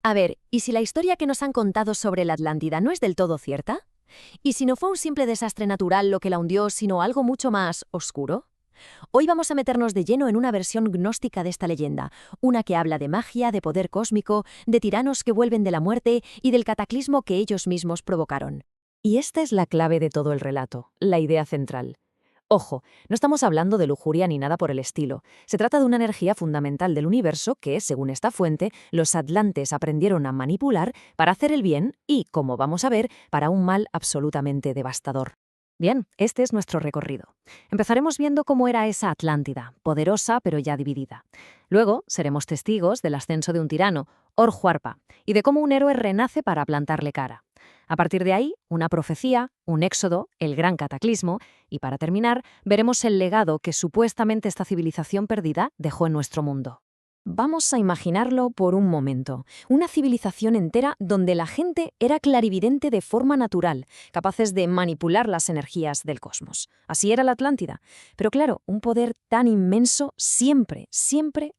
A ver, ¿y si la historia que nos han contado sobre la Atlántida no es del todo cierta? ¿Y si no fue un simple desastre natural lo que la hundió, sino algo mucho más oscuro? Hoy vamos a meternos de lleno en una versión gnóstica de esta leyenda, una que habla de magia, de poder cósmico, de tiranos que vuelven de la muerte y del cataclismo que ellos mismos provocaron. Y esta es la clave de todo el relato, la idea central. Ojo, no estamos hablando de lujuria ni nada por el estilo. Se trata de una energía fundamental del universo que, según esta fuente, los atlantes aprendieron a manipular para hacer el bien y, como vamos a ver, para un mal absolutamente devastador. Bien, este es nuestro recorrido. Empezaremos viendo cómo era esa Atlántida, poderosa pero ya dividida. Luego seremos testigos del ascenso de un tirano, Orjuarpa, y de cómo un héroe renace para plantarle cara. A partir de ahí, una profecía, un éxodo, el gran cataclismo, y para terminar, veremos el legado que supuestamente esta civilización perdida dejó en nuestro mundo. Vamos a imaginarlo por un momento. Una civilización entera donde la gente era clarividente de forma natural, capaces de manipular las energías del cosmos. Así era la Atlántida. Pero claro, un poder tan inmenso siempre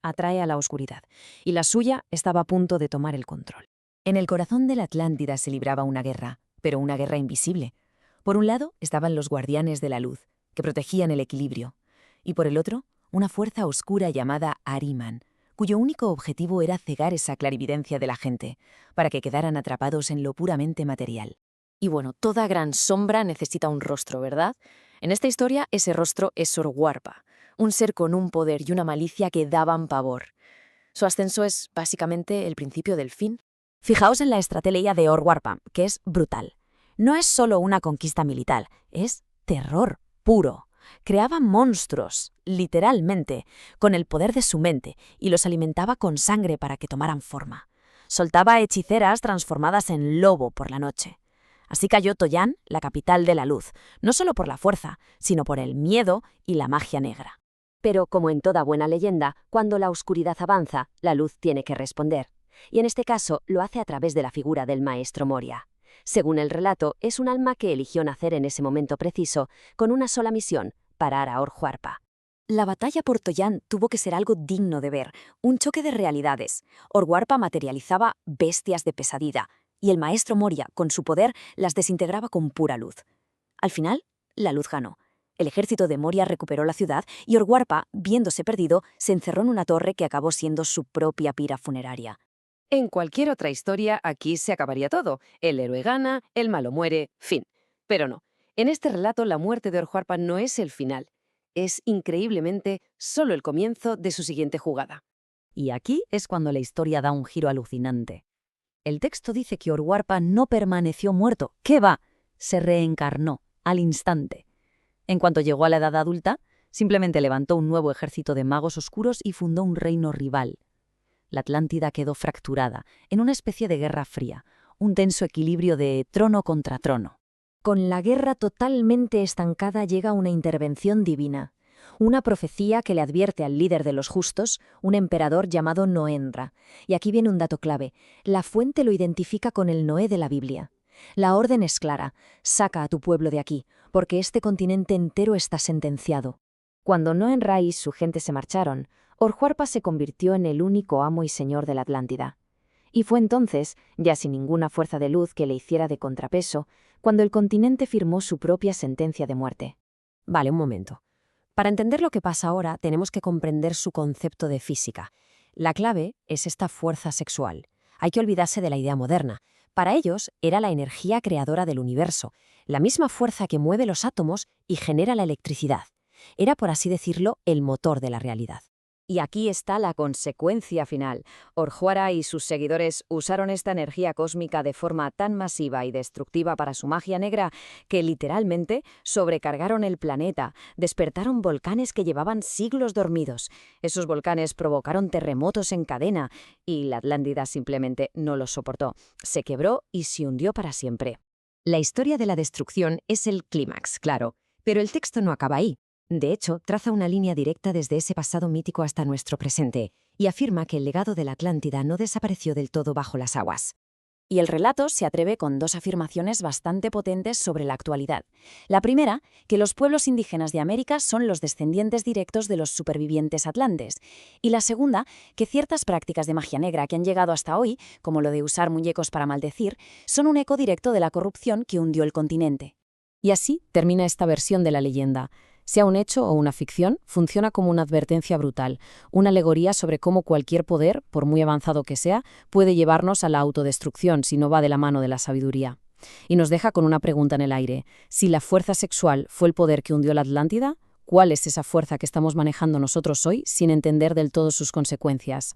atrae a la oscuridad. Y la suya estaba a punto de tomar el control. En el corazón de la Atlántida se libraba una guerra, pero una guerra invisible. Por un lado estaban los guardianes de la luz, que protegían el equilibrio. Y por el otro, una fuerza oscura llamada Ahriman, cuyo único objetivo era cegar esa clarividencia de la gente, para que quedaran atrapados en lo puramente material. Y bueno, toda gran sombra necesita un rostro, ¿verdad? En esta historia, ese rostro es Orjuarpa, un ser con un poder y una malicia que daban pavor. Su ascenso es básicamente el principio del fin. Fijaos en la estrategia de Orjuarpa, que es brutal. No es solo una conquista militar, es terror puro. Creaba monstruos, literalmente, con el poder de su mente, y los alimentaba con sangre para que tomaran forma. Soltaba hechiceras transformadas en lobo por la noche. Así cayó Toyán, la capital de la luz, no solo por la fuerza, sino por el miedo y la magia negra. Pero, como en toda buena leyenda, cuando la oscuridad avanza, la luz tiene que responder. Y en este caso lo hace a través de la figura del maestro Moria. Según el relato, es un alma que eligió nacer en ese momento preciso, con una sola misión: parar a Orjuarpa. La batalla por Toyán tuvo que ser algo digno de ver, un choque de realidades. Orjuarpa materializaba bestias de pesadilla, y el maestro Moria, con su poder, las desintegraba con pura luz. Al final, la luz ganó. El ejército de Moria recuperó la ciudad y Orjuarpa, viéndose perdido, se encerró en una torre que acabó siendo su propia pira funeraria. En cualquier otra historia, aquí se acabaría todo. El héroe gana, el malo muere, fin. Pero no. En este relato, la muerte de Orjuarpa no es el final. Es, increíblemente, solo el comienzo de su siguiente jugada. Y aquí es cuando la historia da un giro alucinante. El texto dice que Orjuarpa no permaneció muerto. ¿Qué va? Se reencarnó, al instante. En cuanto llegó a la edad adulta, simplemente levantó un nuevo ejército de magos oscuros y fundó un reino rival. La Atlántida quedó fracturada, en una especie de guerra fría, un tenso equilibrio de trono contra trono. Con la guerra totalmente estancada llega una intervención divina, una profecía que le advierte al líder de los justos, un emperador llamado Noendra. Y aquí viene un dato clave: la fuente lo identifica con el Noé de la Biblia. La orden es clara: saca a tu pueblo de aquí, porque este continente entero está sentenciado. Cuando Noendra y su gente se marcharon, Orjuarpa se convirtió en el único amo y señor de la Atlántida. Y fue entonces, ya sin ninguna fuerza de luz que le hiciera de contrapeso, cuando el continente firmó su propia sentencia de muerte. Vale, un momento. Para entender lo que pasa ahora, tenemos que comprender su concepto de física. La clave es esta fuerza sexual. Hay que olvidarse de la idea moderna. Para ellos, era la energía creadora del universo, la misma fuerza que mueve los átomos y genera la electricidad. Era, por así decirlo, el motor de la realidad. Y aquí está la consecuencia final. Orjuara y sus seguidores usaron esta energía cósmica de forma tan masiva y destructiva para su magia negra que literalmente sobrecargaron el planeta, despertaron volcanes que llevaban siglos dormidos. Esos volcanes provocaron terremotos en cadena y la Atlántida simplemente no los soportó. Se quebró y se hundió para siempre. La historia de la destrucción es el clímax, claro, pero el texto no acaba ahí. De hecho, traza una línea directa desde ese pasado mítico hasta nuestro presente y afirma que el legado de la Atlántida no desapareció del todo bajo las aguas. Y el relato se atreve con dos afirmaciones bastante potentes sobre la actualidad. La primera, que los pueblos indígenas de América son los descendientes directos de los supervivientes atlantes. Y la segunda, que ciertas prácticas de magia negra que han llegado hasta hoy, como lo de usar muñecos para maldecir, son un eco directo de la corrupción que hundió el continente. Y así termina esta versión de la leyenda. Sea un hecho o una ficción, funciona como una advertencia brutal, una alegoría sobre cómo cualquier poder, por muy avanzado que sea, puede llevarnos a la autodestrucción si no va de la mano de la sabiduría. Y nos deja con una pregunta en el aire. Si la fuerza sexual fue el poder que hundió la Atlántida, ¿cuál es esa fuerza que estamos manejando nosotros hoy sin entender del todo sus consecuencias?